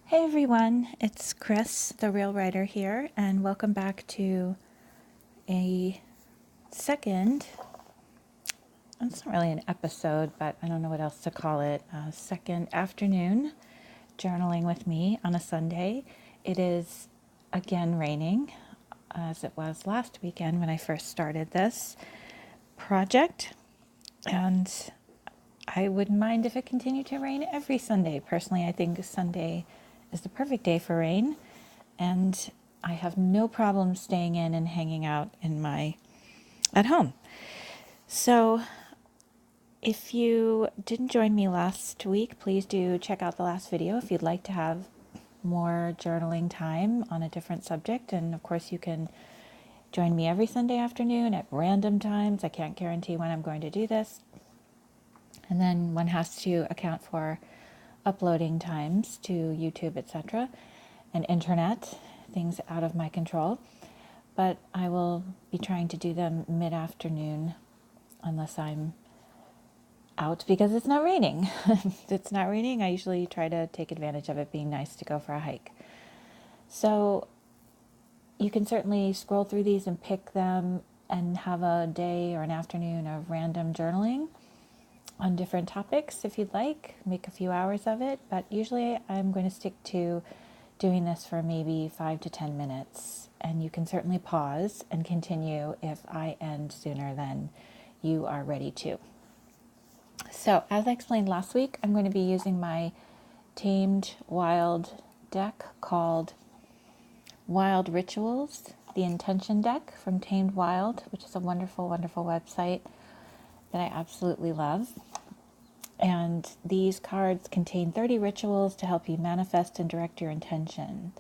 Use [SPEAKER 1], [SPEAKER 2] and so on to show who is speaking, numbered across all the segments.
[SPEAKER 1] Hey everyone, it's Chris, the Real Writer here, and welcome back to a second, it's not really an episode, but I don't know what else to call it, a second afternoon journaling with me on a Sunday. It is again raining, as it was last weekend when I first started this project, and I wouldn't mind if it continued to rain every Sunday. Personally, I think Sunday is the perfect day for rain, and I have no problem staying in and hanging out at home. So if you didn't join me last week, please do check out the last video if you'd like to have more journaling time on a different subject. And of course, you can join me every Sunday afternoon at random times. I can't guarantee when I'm going to do this. And then one has to account for uploading times to YouTube, etc., and internet, things out of my control. But I will be trying to do them mid-afternoon unless I'm out because it's not raining. If it's not raining, I usually try to take advantage of it being nice to go for a hike. So you can certainly scroll through these and pick them and have a day or an afternoon of random journaling on different topics if you'd like. Make a few hours of it, but usually I'm going to stick to doing this for maybe 5 to 10 minutes, and you can certainly pause and continue if I end sooner than you are ready to. So as I explained last week, I'm going to be using my Tamed Wild deck called Wild Rituals, the Intention deck from Tamed Wild, which is a wonderful, wonderful website that I absolutely love. And these cards contain 30 rituals to help you manifest and direct your intention.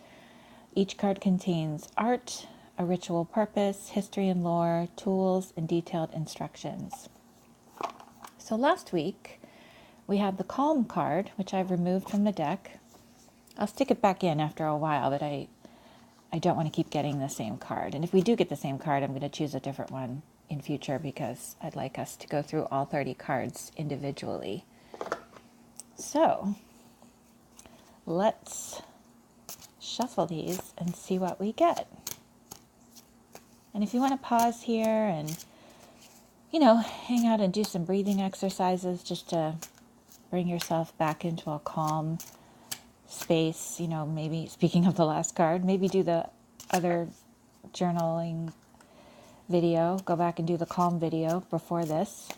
[SPEAKER 1] Each card contains art, a ritual purpose, history and lore, tools, and detailed instructions. So last week, we had the Calm card, which I've removed from the deck. I'll stick it back in after a while, but I don't want to keep getting the same card. And if we do get the same card, I'm going to choose a different one in future because I'd like us to go through all 30 cards individually. So let's shuffle these and see what we get. And if you want to pause here and, hang out and do some breathing exercises just to bring yourself back into a calm space, maybe speaking of the last card, maybe do the other journaling video, go back and do the Calm video before this.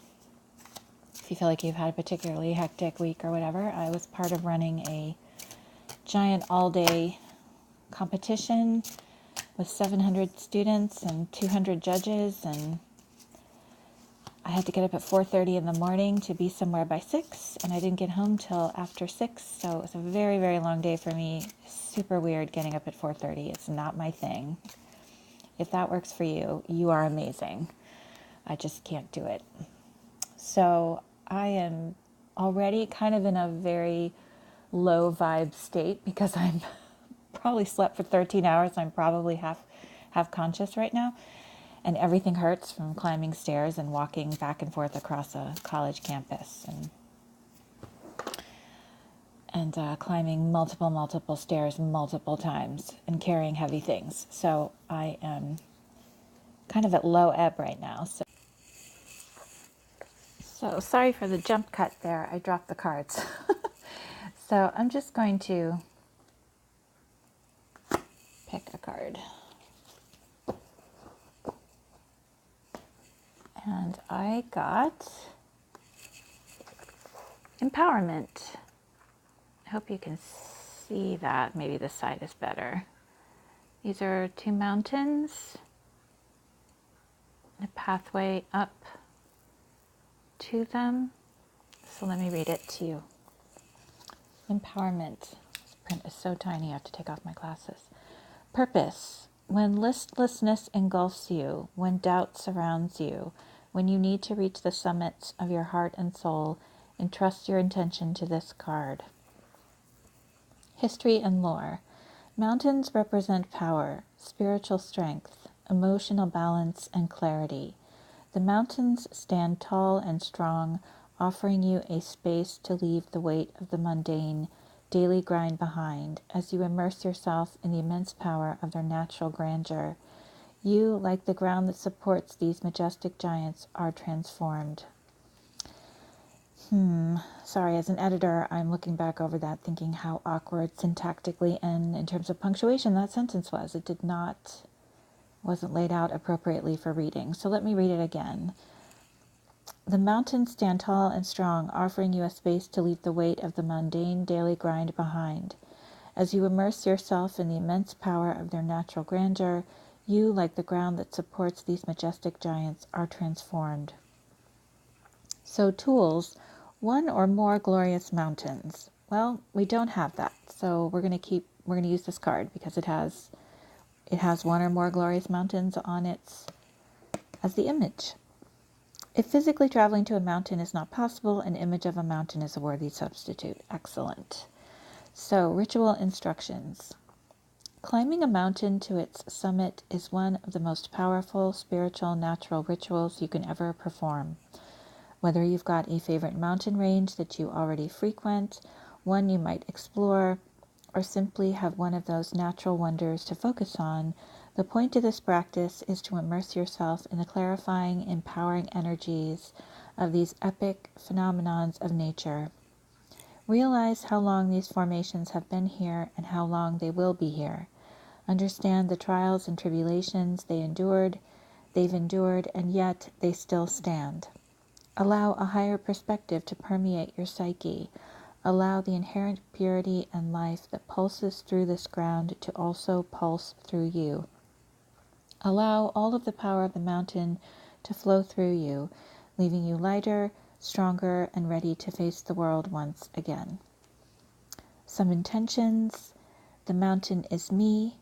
[SPEAKER 1] If you feel like you've had a particularly hectic week or whatever, I was part of running a giant all-day competition with 700 students and 200 judges, and I had to get up at 4:30 in the morning to be somewhere by 6, and I didn't get home till after 6, so it was a very, very long day for me. Super weird getting up at 4:30. It's not my thing. If that works for you, you are amazing. I just can't do it. So I am already kind of in a very low vibe state because I'm probably slept for 13 hours. I'm probably half conscious right now. And everything hurts from climbing stairs and walking back and forth across a college campus and climbing multiple stairs multiple times and carrying heavy things. So I am kind of at low ebb right now. So sorry for the jump cut there. I dropped the cards. So I'm just going to pick a card. And I got Empowerment. I hope you can see that. Maybe this side is better. These are 2 mountains and a pathway up to them. So let me read it to you. Empowerment. This print is so tiny I have to take off my glasses. Purpose. When listlessness engulfs you, when doubt surrounds you, when you need to reach the summits of your heart and soul, entrust your intention to this card. History and lore. Mountains represent power, spiritual strength, emotional balance, and clarity. The mountains stand tall and strong, offering you a space to leave the weight of the mundane, daily grind behind. As you immerse yourself in the immense power of their natural grandeur, you, like the ground that supports these majestic giants, are transformed. Sorry, as an editor, I'm looking back over that thinking how awkward syntactically and in terms of punctuation that sentence was. It wasn't laid out appropriately for reading. So let me read it again. The mountains stand tall and strong, offering you a space to leave the weight of the mundane daily grind behind. As you immerse yourself in the immense power of their natural grandeur, you, like the ground that supports these majestic giants, are transformed. So tools, one or more glorious mountains. Well, we don't have that, so we're going to use this card because it has one or more glorious mountains on it as the image. If physically traveling to a mountain is not possible, an image of a mountain is a worthy substitute. Excellent. So, ritual instructions. Climbing a mountain to its summit is one of the most powerful spiritual natural rituals you can ever perform. Whether you've got a favorite mountain range that you already frequent, one you might explore, or simply have one of those natural wonders to focus on, the point of this practice is to immerse yourself in the clarifying, empowering energies of these epic phenomenons of nature. Realize how long these formations have been here and how long they will be here. Understand the trials and tribulations they've endured, and yet they still stand. Allow a higher perspective to permeate your psyche. Allow the inherent purity and life that pulses through this ground to also pulse through you. Allow all of the power of the mountain to flow through you, leaving you lighter, stronger, and ready to face the world once again. Some intentions. The mountain is me.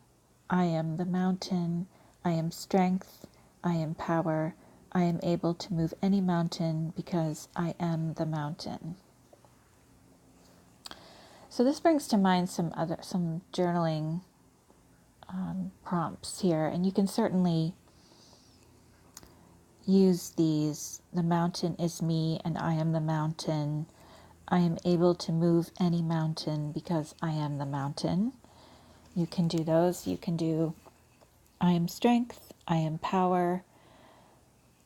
[SPEAKER 1] I am the mountain. I am strength. I am power. I am able to move any mountain because I am the mountain. So this brings to mind some journaling prompts here, and you can certainly use these. The mountain is me and I am the mountain. I am able to move any mountain because I am the mountain. You can do those. You can do I am strength, I am power.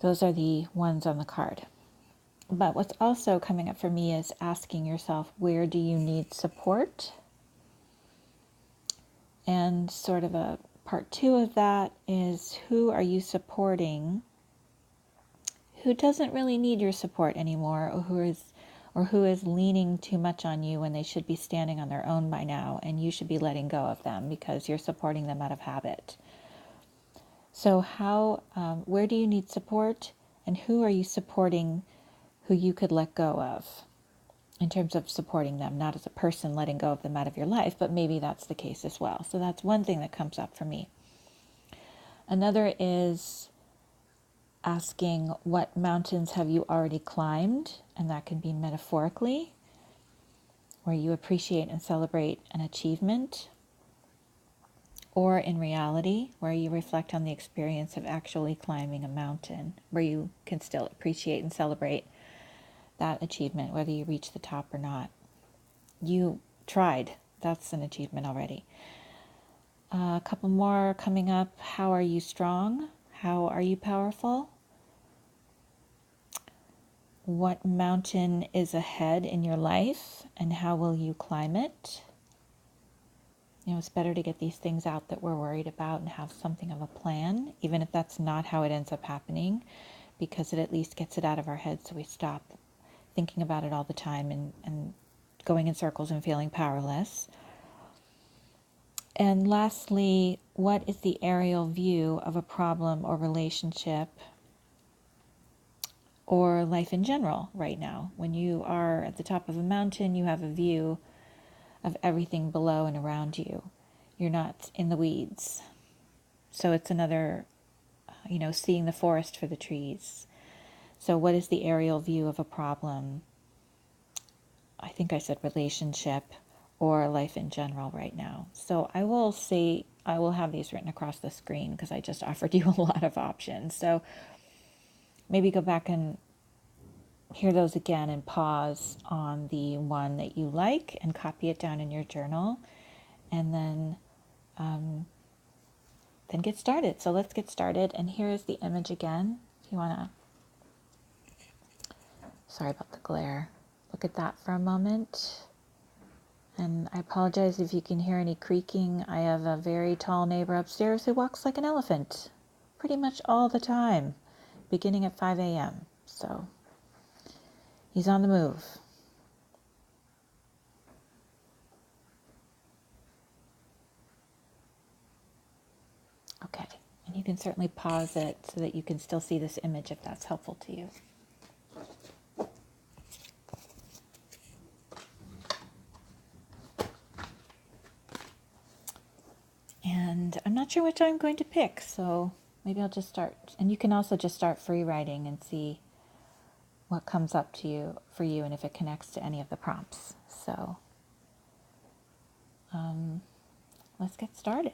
[SPEAKER 1] Those are the ones on the card. But what's also coming up for me is asking yourself, where do you need support? And sort of a part two of that is, who are you supporting who doesn't really need your support anymore, or who is leaning too much on you when they should be standing on their own by now, and you should be letting go of them because you're supporting them out of habit. So where do you need support, and who are you supporting who you could let go of, in terms of supporting them, not as a person letting go of them out of your life, but maybe that's the case as well. So that's one thing that comes up for me. Another is asking, what mountains have you already climbed? And that can be metaphorically, where you appreciate and celebrate an achievement, or in reality, where you reflect on the experience of actually climbing a mountain, where you can still appreciate and celebrate that achievement, whether you reach the top or not. You tried. That's an achievement already. A couple more coming up. How are you strong? How are you powerful? What mountain is ahead in your life, and how will you climb it? It's better to get these things out that we're worried about and have something of a plan, even if that's not how it ends up happening, because it at least gets it out of our heads so we stop thinking about it all the time and going in circles and feeling powerless. And lastly, what is the aerial view of a problem or relationship or life in general right now? When you are at the top of a mountain, you have a view of everything below and around you. You're not in the weeds. So it's another, seeing the forest for the trees. So what is the aerial view of a problem? I think I said relationship or life in general right now. So I will have these written across the screen because I just offered you a lot of options. So maybe go back and hear those again and pause on the one that you like and copy it down in your journal, and then get started. So let's get started. And here is the image again. If you want to, sorry about the glare, look at that for a moment. And I apologize if you can hear any creaking. I have a very tall neighbor upstairs who walks like an elephant pretty much all the time, beginning at 5 a.m. So he's on the move. Okay, and you can certainly pause it so that you can still see this image if that's helpful to you. And I'm not sure which I'm going to pick, so maybe I'll just start. And you can also just start free writing and see what comes up to you for you and if it connects to any of the prompts. So let's get started.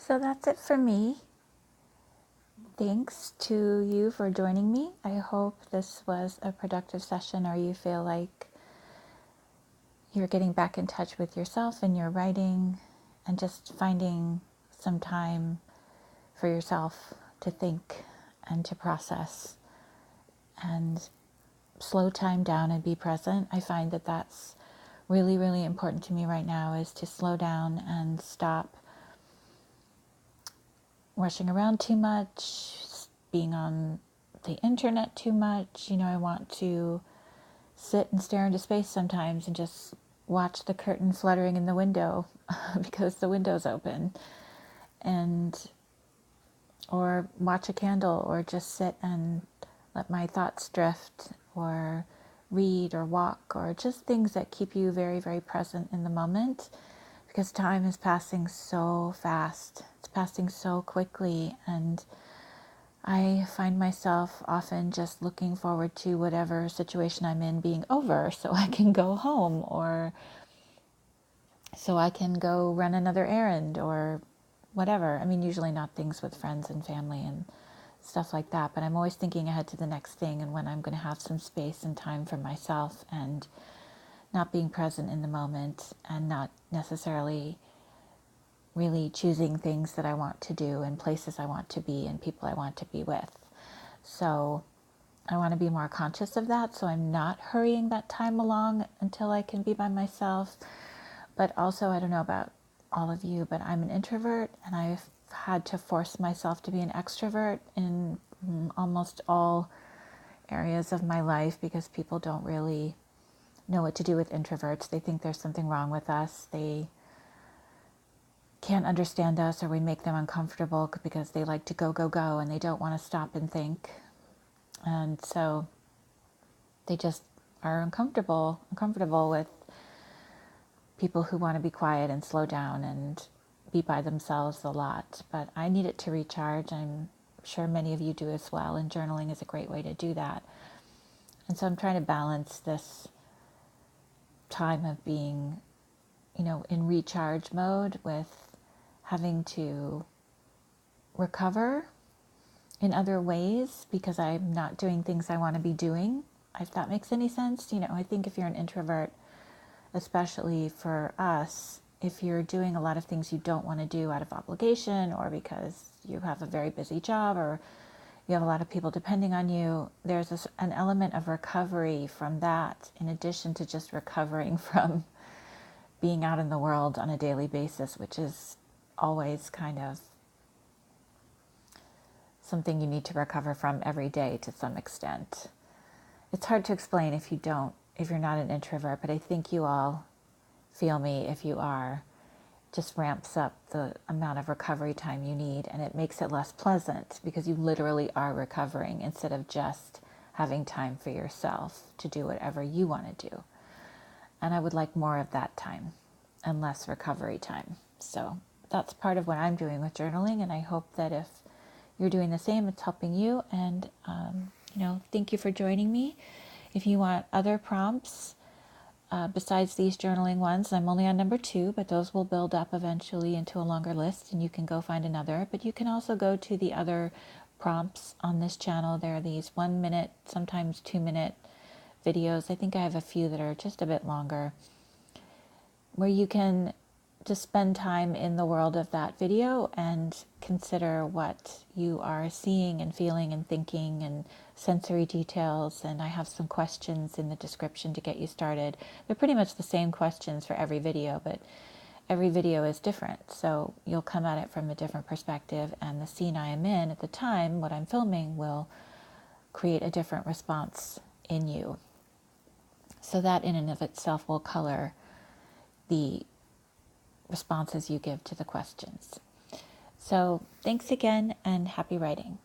[SPEAKER 1] So that's it for me. Thanks to you for joining me. I hope this was a productive session, or you feel like you're getting back in touch with yourself and your writing and just finding some time for yourself to think and to process and slow time down and be present. I find that that's really, really important to me right now, is to slow down and stop rushing around too much, being on the internet too much. I want to sit and stare into space sometimes and just watch the curtain fluttering in the window because the window's open, and or watch a candle, or just sit and let my thoughts drift, or read or walk, or just things that keep you very, very present in the moment, because time is passing so fast. It's passing so quickly, and I find myself often just looking forward to whatever situation I'm in being over so I can go home, or so I can go run another errand, or whatever. I mean, usually not things with friends and family and stuff like that, but I'm always thinking ahead to the next thing and when I'm going to have some space and time for myself, and not being present in the moment, and not necessarily really choosing things that I want to do and places I want to be and people I want to be with. So I want to be more conscious of that, so I'm not hurrying that time along until I can be by myself. But also, I don't know about all of you, but I'm an introvert, and I've had to force myself to be an extrovert in almost all areas of my life, because people don't really know what to do with introverts. They think there's something wrong with us. They can't understand us, or we make them uncomfortable because they like to go, go, go, and they don't want to stop and think. And so they just are uncomfortable with people who want to be quiet and slow down and be by themselves a lot. But I need it to recharge. I'm sure many of you do as well, and journaling is a great way to do that. And so I'm trying to balance this time of being, in recharge mode, with having to recover in other ways because I'm not doing things I want to be doing, if that makes any sense. I think if you're an introvert, especially for us, if you're doing a lot of things you don't want to do out of obligation, or because you have a very busy job, or you have a lot of people depending on you, there's an element of recovery from that, in addition to just recovering from being out in the world on a daily basis, which is always kind of something you need to recover from every day to some extent. It's hard to explain if you're not an introvert, but I think you all feel me if you are. It just ramps up the amount of recovery time you need, and it makes it less pleasant because you literally are recovering instead of just having time for yourself to do whatever you want to do. And I would like more of that time and less recovery time. So that's part of what I'm doing with journaling, and I hope that if you're doing the same, it's helping you. And thank you for joining me. If you want other prompts besides these journaling ones, I'm only on number 2, but those will build up eventually into a longer list, and you can go find another. But you can also go to the other prompts on this channel. There are these 1 minute, sometimes 2-minute videos. I think I have a few that are just a bit longer, where you can just spend time in the world of that video and consider what you are seeing and feeling and thinking, and sensory details. And I have some questions in the description to get you started. They're pretty much the same questions for every video, but every video is different. So you'll come at it from a different perspective, and the scene I am in at the time, what I'm filming, will create a different response in you. So that in and of itself will color the responses you give to the questions. So thanks again, and happy writing.